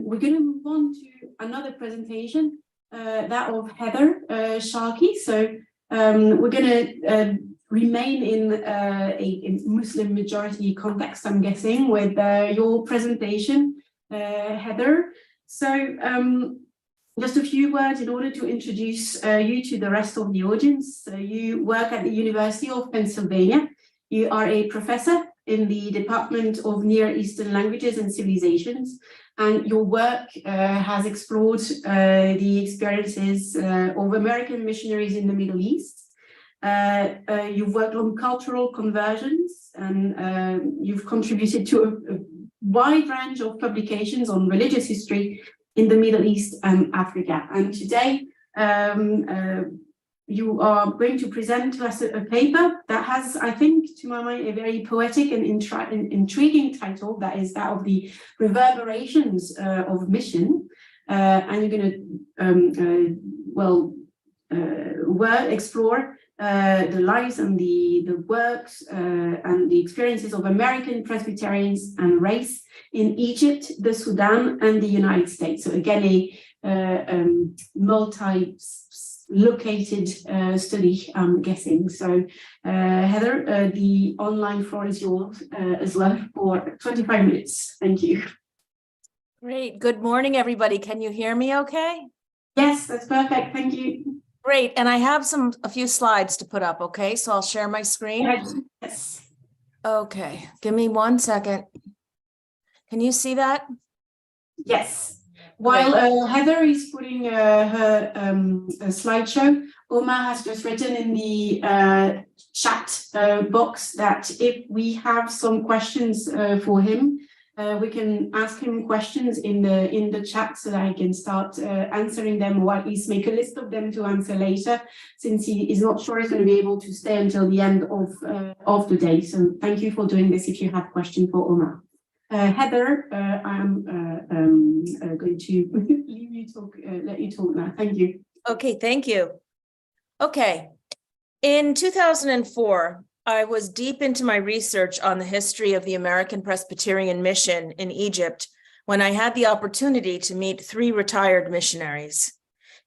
we're going to move on to another presentation, that of Heather SHARKEY. So we're going to remain in a Muslim majority context, I'm guessing, with your presentation, Heather. So just a few words in order to introduce you to the rest of the audience. So you work at the University of Pennsylvania. You are a professor in the Department of Near Eastern Languages and Civilizations, and your work has explored the experiences of American missionaries in the Middle East. You've worked on cultural conversions, and you've contributed to a wide range of publications on religious history in the Middle East and Africa. And today, you are going to present to us a paper that has, I think, to my mind, a very poetic and intriguing title, that is that of the Reverberations of Mission. And you're going to, explore the lives and the works and the experiences of American Presbyterians and race in Egypt, the Sudan, and the United States. So again, a multi-located study, I'm guessing. So Heather, the online floor is yours as well for 25 minutes. Thank you. Great. Good morning, everybody. Can you hear me okay? Yes, that's perfect. Thank you. Great. And I have a few slides to put up, okay? So I'll share my screen. Yes. Okay. Give me 1 second. Can you see that? Yes. While Heather is putting her slideshow, Omar has just written in the chat box that if we have some questions for him, we can ask him questions in the chat so that I can start answering them, or at least make a list of them to answer later, since he is not sure he's going to be able to stay until the end of the day. So thank you for doing this if you have questions for Omar. Heather, I'm going to leave you talk, let you talk now. Thank you. Okay, thank you. Okay. In 2004, I was deep into my research on the history of the American Presbyterian mission in Egypt when I had the opportunity to meet 3 retired missionaries.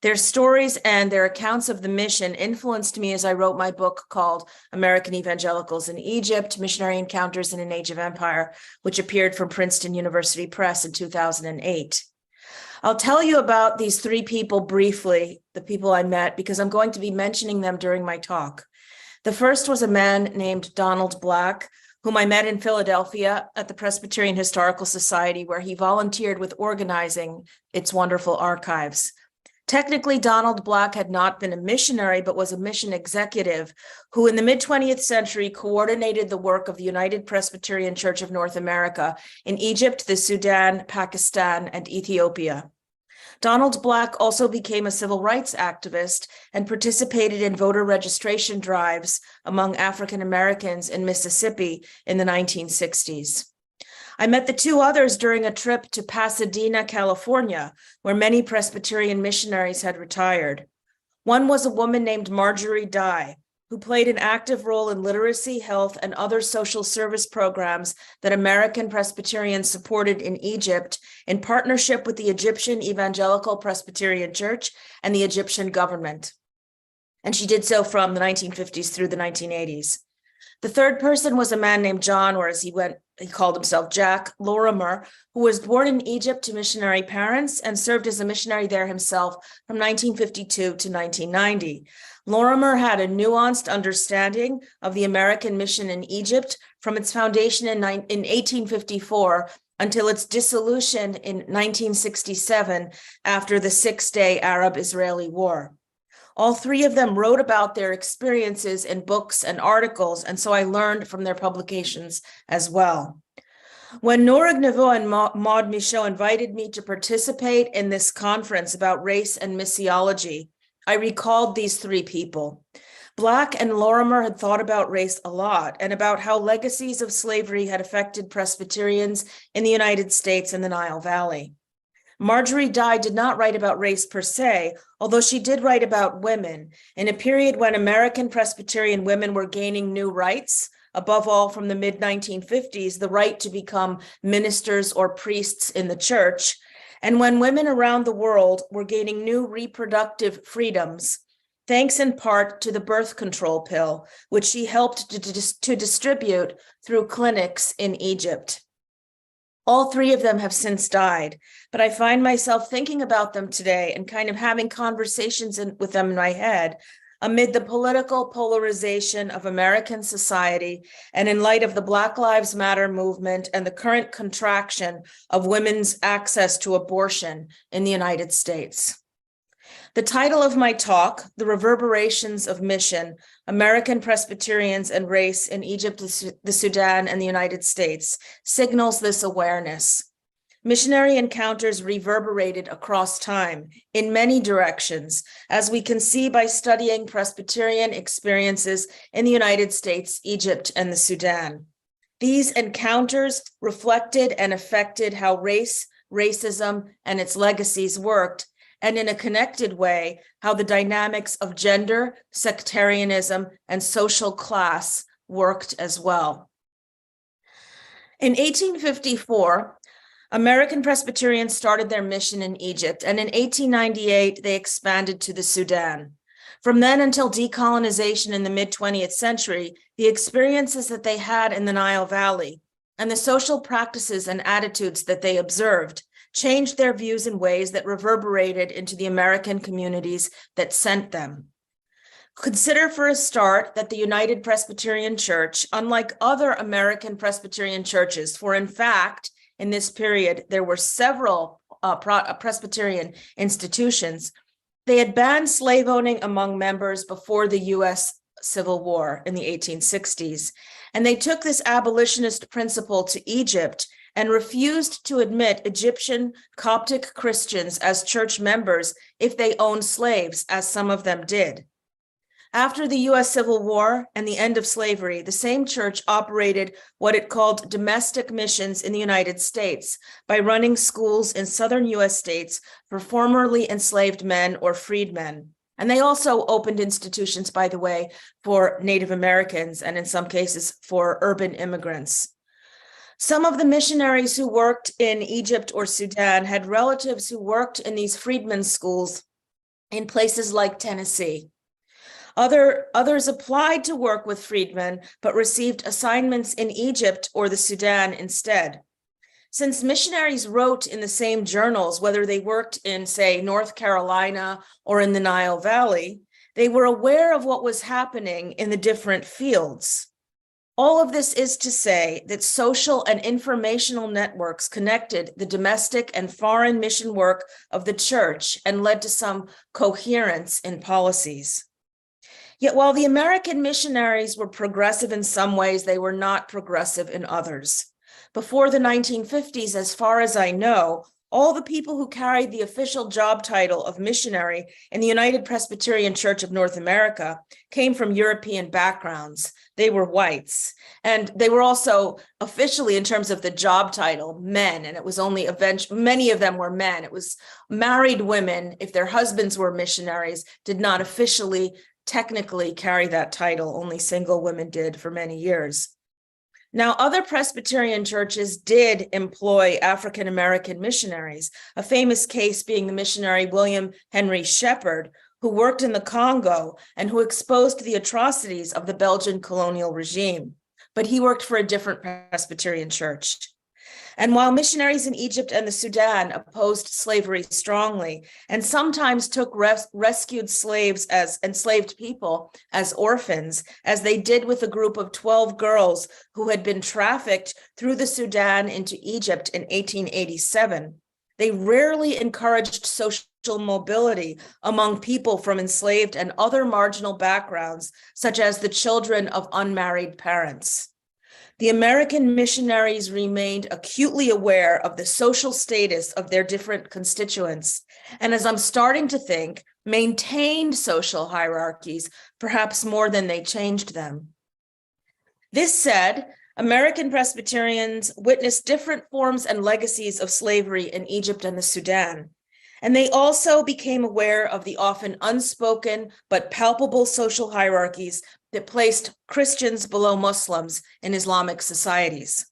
Their stories and their accounts of the mission influenced me as I wrote my book called American Evangelicals in Egypt, Missionary Encounters in an Age of Empire, which appeared from Princeton University Press in 2008. I'll tell you about these 3 people briefly, the people I met, because I'm going to be mentioning them during my talk. The first was a man named Donald Black, whom I met in Philadelphia at the Presbyterian Historical Society, where he volunteered with organizing its wonderful archives. Technically, Donald Black had not been a missionary, but was a mission executive who in the mid-20th century coordinated the work of the United Presbyterian Church of North America in Egypt, the Sudan, Pakistan, and Ethiopia. Donald Black also became a civil rights activist and participated in voter registration drives among African Americans in Mississippi in the 1960s. I met the 2 others during a trip to Pasadena, California, where many Presbyterian missionaries had retired. One was a woman named Marjorie Dye, who played an active role in literacy, health, and other social service programs that American Presbyterians supported in Egypt in partnership with the Egyptian Evangelical Presbyterian Church and the Egyptian government. And she did so from the 1950s through the 1980s. The third person was a man named John, or as he called himself Jack Lorimer, who was born in Egypt to missionary parents and served as a missionary there himself from 1952 to 1990. Lorimer had a nuanced understanding of the American mission in Egypt from its foundation in 1854 until its dissolution in 1967 after the 6-day Arab-Israeli War. All 3 of them wrote about their experiences in books and articles, and so I learned from their publications as well. When Noura Gnavo and Maud Michaud invited me to participate in this conference about race and missiology, I recalled these 3 people. Black and Lorimer had thought about race a lot and about how legacies of slavery had affected Presbyterians in the United States and the Nile Valley. Marjorie Dye did not write about race per se, although she did write about women in a period when American Presbyterian women were gaining new rights, above all from the mid-1950s, the right to become ministers or priests in the church, And when women around the world were gaining new reproductive freedoms, thanks in part to the birth control pill, which she helped to distribute through clinics in Egypt. All three of them have since died, but I find myself thinking about them today and kind of having conversations with them in my head amid the political polarization of American society and in light of the Black Lives Matter movement and the current contraction of women's access to abortion in the United States. The title of my talk, The Reverberations of Mission, American Presbyterians and Race in Egypt, the Sudan, and the United States, signals this awareness. Missionary encounters reverberated across time in many directions, as we can see by studying Presbyterian experiences in the United States, Egypt, and the Sudan. These encounters reflected and affected how race, racism, and its legacies worked, and in a connected way, how the dynamics of gender, sectarianism, and social class worked as well. In 1854, American Presbyterians started their mission in Egypt, and in 1898, they expanded to the Sudan. From then until decolonization in the mid-20th century, the experiences that they had in the Nile Valley and the social practices and attitudes that they observed changed their views in ways that reverberated into the American communities that sent them. Consider for a start that the United Presbyterian Church, unlike other American Presbyterian churches, for in fact, in this period, there were several Presbyterian institutions. They had banned slave owning among members before the U.S. Civil War in the 1860s, and they took this abolitionist principle to Egypt and refused to admit Egyptian Coptic Christians as church members if they owned slaves, as some of them did. After the U.S. Civil War and the end of slavery, the same church operated what it called domestic missions in the United States by running schools in southern U.S. states for formerly enslaved men or freedmen. And they also opened institutions, by the way, for Native Americans and in some cases for urban immigrants. Some of the missionaries who worked in Egypt or Sudan had relatives who worked in these freedmen's schools in places like Tennessee. Others applied to work with freedmen, but received assignments in Egypt or the Sudan instead. Since missionaries wrote in the same journals, whether they worked in, say, North Carolina or in the Nile Valley, they were aware of what was happening in the different fields. All of this is to say that social and informational networks connected the domestic and foreign mission work of the church and led to some coherence in policies. Yet while the American missionaries were progressive in some ways, they were not progressive in others. Before the 1950s, as far as I know, all the people who carried the official job title of missionary in the United Presbyterian Church of North America came from European backgrounds. They were whites. And they were also officially, in terms of the job title, men. And it was only many of them were men. It was married women, if their husbands were missionaries, did not officially technically carry that title. Only single women did for many years. Now, other Presbyterian churches did employ African-American missionaries, a famous case being the missionary William Henry Shepherd, who worked in the Congo and who exposed the atrocities of the Belgian colonial regime. But he worked for a different Presbyterian church. And while missionaries in Egypt and the Sudan opposed slavery strongly and sometimes took rescued slaves as enslaved people as orphans, as they did with a group of 12 girls who had been trafficked through the Sudan into Egypt in 1887, they rarely encouraged social mobility among people from enslaved and other marginal backgrounds, such as the children of unmarried parents. The American missionaries remained acutely aware of the social status of their different constituents, and as I'm starting to think, maintained social hierarchies, perhaps more than they changed them. This said, American Presbyterians witnessed different forms and legacies of slavery in Egypt and the Sudan, and they also became aware of the often unspoken but palpable social hierarchies that placed Christians below Muslims in Islamic societies.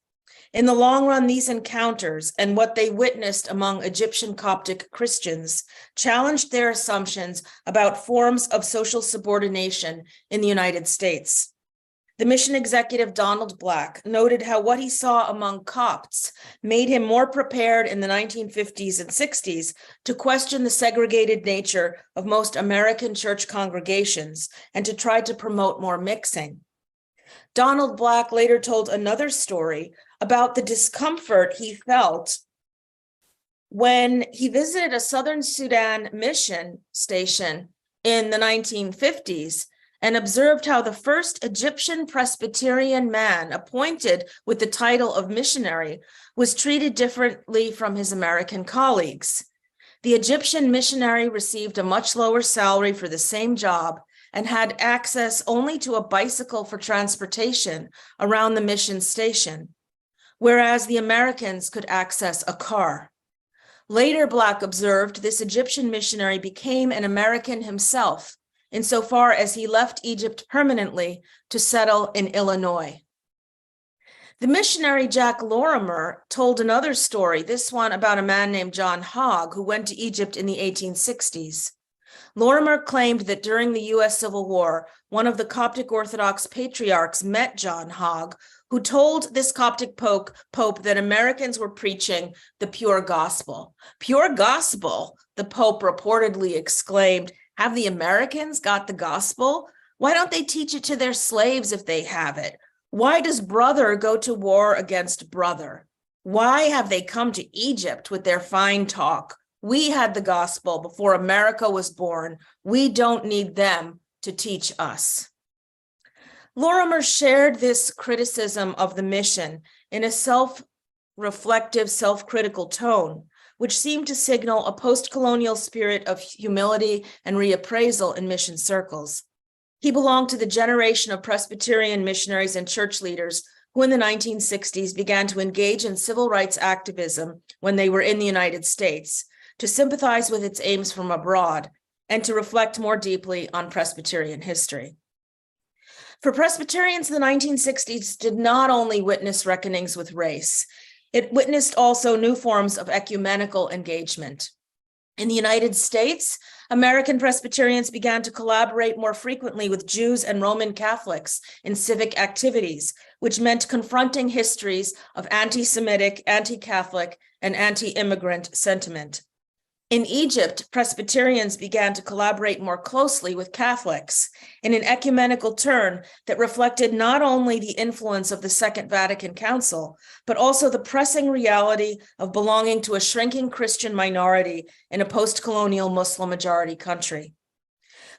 In the long run, these encounters and what they witnessed among Egyptian Coptic Christians challenged their assumptions about forms of social subordination in the United States. The mission executive Donald Black noted how what he saw among Copts made him more prepared in the 1950s and 60s to question the segregated nature of most American church congregations and to try to promote more mixing. Donald Black later told another story about the discomfort he felt when he visited a Southern Sudan mission station in the 1950s and observed how the first Egyptian Presbyterian man appointed with the title of missionary was treated differently from his American colleagues. The Egyptian missionary received a much lower salary for the same job and had access only to a bicycle for transportation around the mission station, whereas the Americans could access a car. Later, Black observed this Egyptian missionary became an American himself, insofar as he left Egypt permanently to settle in Illinois. The missionary Jack Lorimer told another story, this one about a man named John Hogg, who went to Egypt in the 1860s. Lorimer claimed that during the U.S. Civil War, one of the Coptic Orthodox patriarchs met John Hogg, who told this Coptic Pope that Americans were preaching the pure gospel. Pure gospel, the Pope reportedly exclaimed. Have the Americans got the gospel? Why don't they teach it to their slaves if they have it? Why does brother go to war against brother? Why have they come to Egypt with their fine talk? We had the gospel before America was born. We don't need them to teach us. Lorimer shared this criticism of the mission in a self-reflective, self-critical tone, which seemed to signal a post-colonial spirit of humility and reappraisal in mission circles. He belonged to the generation of Presbyterian missionaries and church leaders who in the 1960s began to engage in civil rights activism when they were in the United States, to sympathize with its aims from abroad, and to reflect more deeply on Presbyterian history. For Presbyterians, the 1960s did not only witness reckonings with race, it witnessed also new forms of ecumenical engagement. In the United States, American Presbyterians began to collaborate more frequently with Jews and Roman Catholics in civic activities, which meant confronting histories of anti-Semitic, anti-Catholic, and anti-immigrant sentiment. In Egypt, Presbyterians began to collaborate more closely with Catholics in an ecumenical turn that reflected not only the influence of the Second Vatican Council, but also the pressing reality of belonging to a shrinking Christian minority in a post-colonial Muslim-majority country.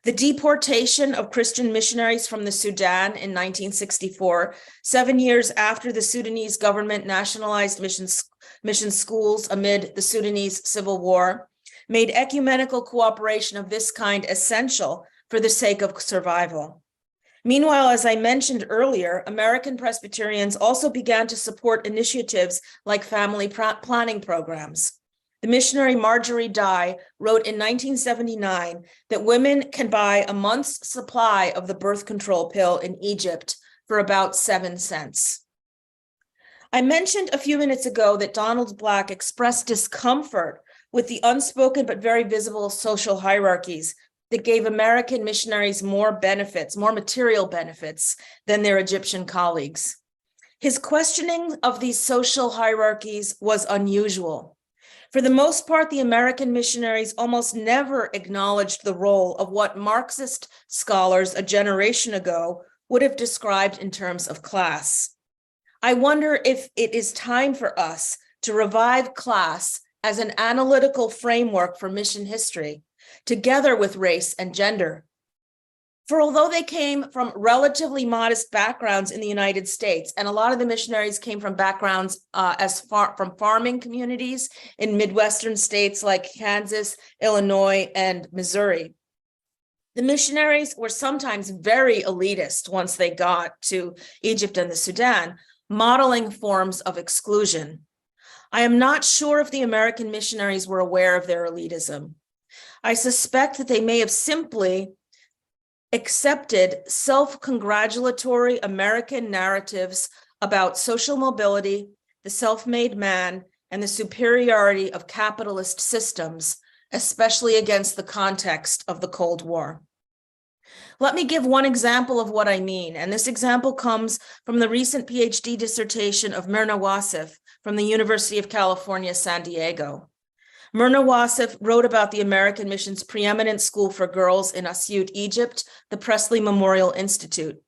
The deportation of Christian missionaries from the Sudan in 1964, 7 years after the Sudanese government nationalized mission schools amid the Sudanese civil war, made ecumenical cooperation of this kind essential for the sake of survival. Meanwhile, as I mentioned earlier, American Presbyterians also began to support initiatives like family planning programs. The missionary Marjorie Dye wrote in 1979 that women can buy a month's supply of the birth control pill in Egypt for about 7 cents. I mentioned a few minutes ago that Donald Black expressed discomfort with the unspoken but very visible social hierarchies that gave American missionaries more benefits, more material benefits than their Egyptian colleagues. His questioning of these social hierarchies was unusual. For the most part, the American missionaries almost never acknowledged the role of what Marxist scholars a generation ago would have described in terms of class. I wonder if it is time for us to revive class as an analytical framework for mission history, together with race and gender. For although they came from relatively modest backgrounds in the United States, and a lot of the missionaries came from backgrounds from farming communities in Midwestern states like Kansas, Illinois, and Missouri, the missionaries were sometimes very elitist once they got to Egypt and the Sudan, modeling forms of exclusion. I am not sure if the American missionaries were aware of their elitism. I suspect that they may have simply accepted self-congratulatory American narratives about social mobility, the self-made man, and the superiority of capitalist systems, especially against the context of the Cold War. Let me give one example of what I mean, and this example comes from the recent PhD dissertation of Myrna Wassef from the University of California, San Diego. Myrna Wassef wrote about the American Mission's preeminent school for girls in Asyut, Egypt, the Presley Memorial Institute.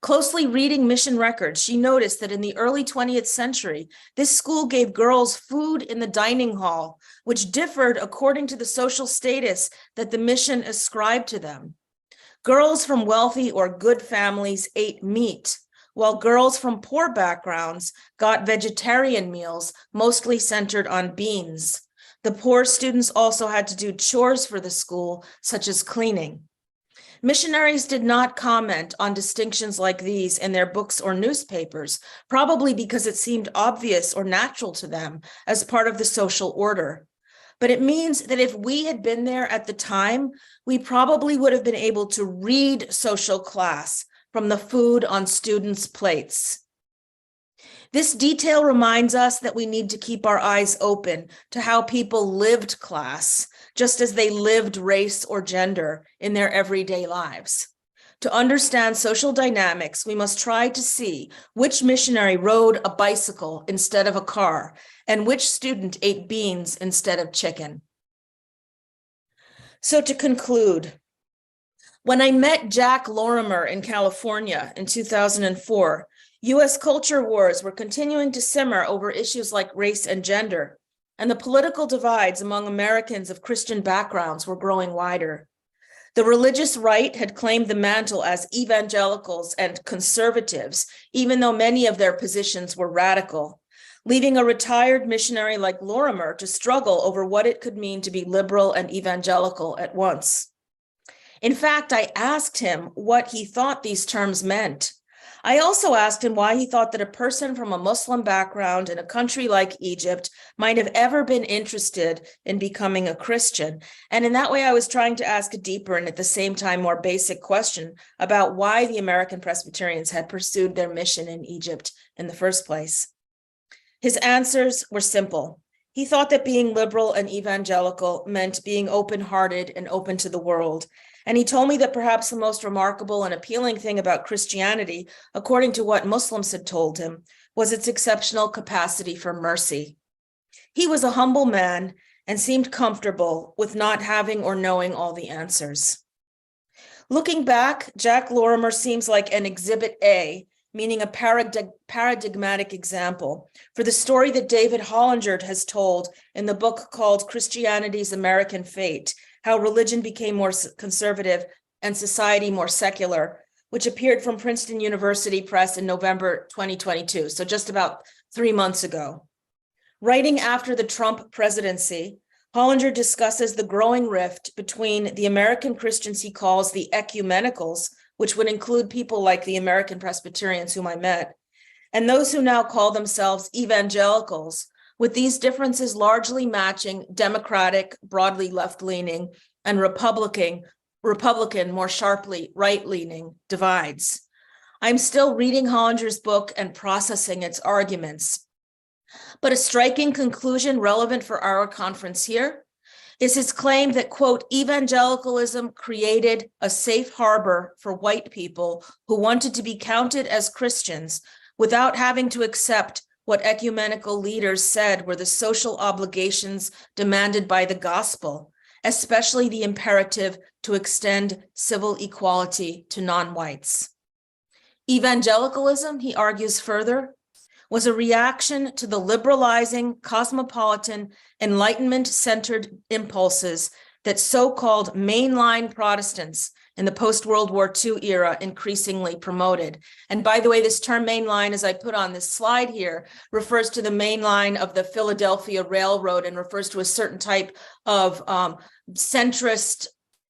Closely reading mission records, she noticed that in the early 20th century, this school gave girls food in the dining hall, which differed according to the social status that the mission ascribed to them. Girls from wealthy or good families ate meat, while girls from poor backgrounds got vegetarian meals, mostly centered on beans. The poor students also had to do chores for the school, such as cleaning. Missionaries did not comment on distinctions like these in their books or newspapers, probably because it seemed obvious or natural to them as part of the social order. But it means that if we had been there at the time, we probably would have been able to read social class from the food on students' plates. This detail reminds us that we need to keep our eyes open to how people lived class, just as they lived race or gender in their everyday lives. To understand social dynamics, we must try to see which missionary rode a bicycle instead of a car, and which student ate beans instead of chicken. So to conclude, when I met Jack Lorimer in California in 2004, U.S. culture wars were continuing to simmer over issues like race and gender, and the political divides among Americans of Christian backgrounds were growing wider. The religious right had claimed the mantle as evangelicals and conservatives, even though many of their positions were radical, leaving a retired missionary like Lorimer to struggle over what it could mean to be liberal and evangelical at once. In fact, I asked him what he thought these terms meant. I also asked him why he thought that a person from a Muslim background in a country like Egypt might have ever been interested in becoming a Christian. And in that way, I was trying to ask a deeper and at the same time more basic question about why the American Presbyterians had pursued their mission in Egypt in the first place. His answers were simple. He thought that being liberal and evangelical meant being open-hearted and open to the world. And he told me that perhaps the most remarkable and appealing thing about Christianity, according to what Muslims had told him, was its exceptional capacity for mercy. He was a humble man and seemed comfortable with not having or knowing all the answers. Looking back, Jack Lorimer seems like an exhibit A, meaning a paradigmatic example, for the story that David Hollinger has told in the book called Christianity's American Fate, How Religion Became More Conservative and Society More Secular, which appeared from Princeton University Press in November 2022, so just about 3 months ago. Writing after the Trump presidency, Hollinger discusses the growing rift between the American Christians he calls the ecumenicals, which would include people like the American Presbyterians whom I met, and those who now call themselves evangelicals, with these differences largely matching Democratic, broadly left-leaning, and Republican, more sharply right-leaning divides. I'm still reading Hollinger's book and processing its arguments. But a striking conclusion relevant for our conference here is his claim that, quote, evangelicalism created a safe harbor for white people who wanted to be counted as Christians without having to accept what ecumenical leaders said were the social obligations demanded by the gospel, especially the imperative to extend civil equality to non-whites. Evangelicalism, he argues further, was a reaction to the liberalizing, cosmopolitan, Enlightenment-centered impulses that so-called mainline Protestants in the post-World War II era increasingly promoted. And by the way, this term mainline, as I put on this slide here, refers to the main line of the Philadelphia Railroad and refers to a certain type of centrist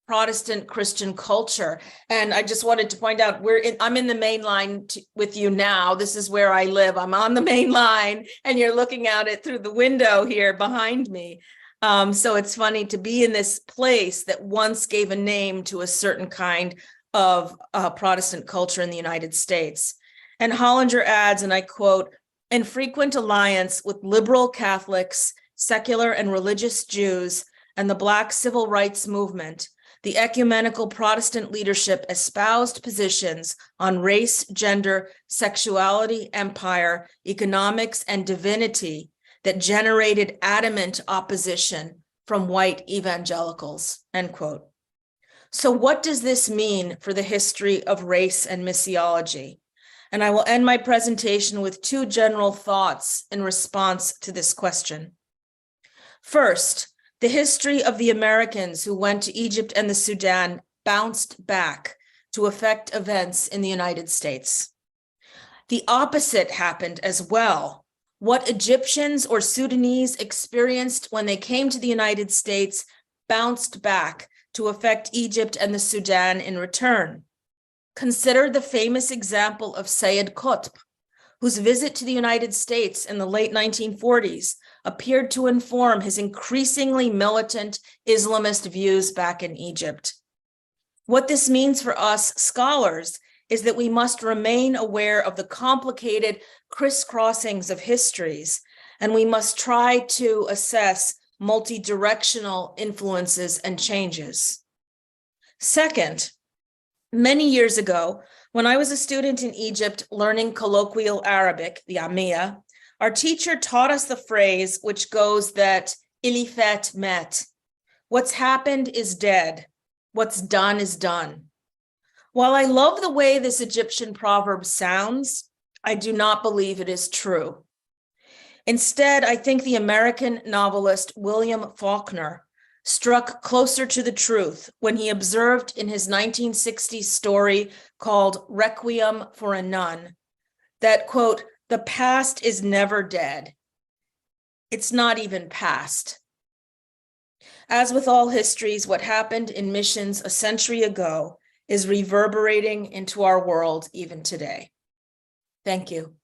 Protestant Christian culture. And I just wanted to point out, I'm in the main line with you now. This is where I live. I'm on the main line and you're looking at it through the window here behind me. So it's funny to be in this place that once gave a name to a certain kind of Protestant culture in the United States. And Hollinger adds, and I quote, and frequent alliance with liberal Catholics, secular and religious Jews, and the Black civil rights movement, the ecumenical Protestant leadership espoused positions on race, gender, sexuality, empire, economics, and divinity that generated adamant opposition from white evangelicals, end quote. So what does this mean for the history of race and missiology? And I will end my presentation with two general thoughts in response to this question. First, the history of the Americans who went to Egypt and the Sudan bounced back to affect events in the United States. The opposite happened as well. What Egyptians or Sudanese experienced when they came to the United States bounced back to affect Egypt and the Sudan in return. Consider the famous example of Sayyid Qutb, whose visit to the United States in the late 1940s appeared to inform his increasingly militant Islamist views back in Egypt. What this means for us scholars is that we must remain aware of the complicated crisscrossings of histories, and we must try to assess multi-directional influences and changes. Second, many years ago, when I was a student in Egypt learning colloquial Arabic, the Ammiya, our teacher taught us the phrase which goes that ilifet met. What's happened is dead. What's done is done. While I love the way this Egyptian proverb sounds, I do not believe it is true. Instead, I think the American novelist William Faulkner struck closer to the truth when he observed in his 1960s story called Requiem for a Nun that, quote, the past is never dead. It's not even past. As with all histories, what happened in missions a century ago is reverberating into our world even today. Thank you.